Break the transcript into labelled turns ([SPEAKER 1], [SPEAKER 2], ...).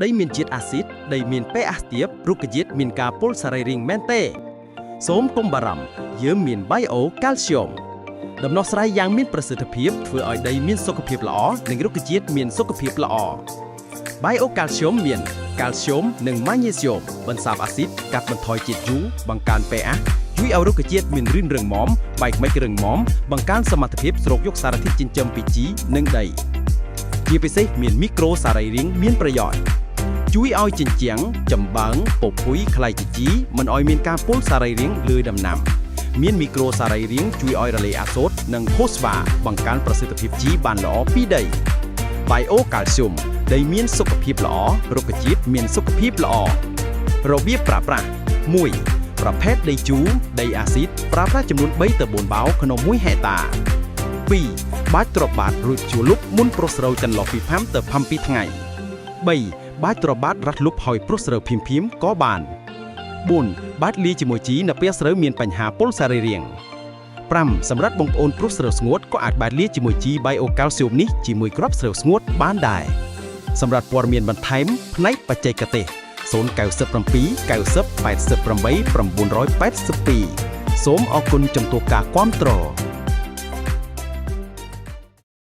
[SPEAKER 1] ដីមានជាតិអាស៊ីតដីមានpHទាបរុក្ខជាតិមានការពុលសរីរាង្គមែនទេសូមកុំបារម្ភយើងមាន Bio Calcium ដំណោះស្រាយយ៉ាងមានប្រសិទ្ធភាពធ្វើឲ្យដីមានសុខភាពល្អនិងរុក្ខជាតិមានសុខភាពល្អ Bio Calcium មាន Calcium និង Magnesium បន្សាបអាស៊ីតកាត់បន្ថយជាតិយូរបង្កើន pH ជួយឲ្យរុក្ខជាតិមានរឿនរឹងមាំបែកមិនរឹងមាំបង្កើនសមត្ថភាពស្រូបយកសារធាតុចិញ្ចឹមពីជីនិងដីជាពិសេសមានមីក្រូសរីរាង្គមានប្រយោជន៍ជួយឲ្យជញ្ជាំងចំបើងពពុយខ្លាយជាជីមិនឲ្យមានការពុលសរីរាង្គលើដំណាំមានមីក្រូសរីរាង្គជួយឲ្យរលាយអាសូតនិងផូស្វាបង្កើនប្រសិទ្ធភាពជីបានល្អពីដី Bio Calcium ដីមានសុខភាពល្អរុក្ខជាតិមានសុខភាពល្អរបៀបប្រើប្រាស់ 1. ប្រភេទដីជូរដីអាស៊ីតប្រើប្រាស់ចំនួន3ទៅ4បោក្នុង1ហិកតា 2. បាចត្របាតរួចជួលលុបមុនប្រុសស្រូវចន្លោះពី5ទៅ7ថ្ងៃ 3. បាចត្របាតរ៉ាស់លុបហើយប្រុសស្រូវភៀមៗក៏បាន 4. បាចលាយជាមួយជីនៅពេលស្រូវមានបញ្ហាពុលសរីរាង្គ 5. សម្រាប់បងប្អូនប្រុសស្រូវស្ងួតក៏អាចបាចលាយជាមួយជី Bio Calcium នេះជាមួយគ្រាប់ស្រូវស្ងួតបានដែរសម្រាប់ព័ត៌មានបន្ថែមផ្នែកបច្ចេកទេស097 90 88 982សូមអរគុណចំពោះការគាំទ្រ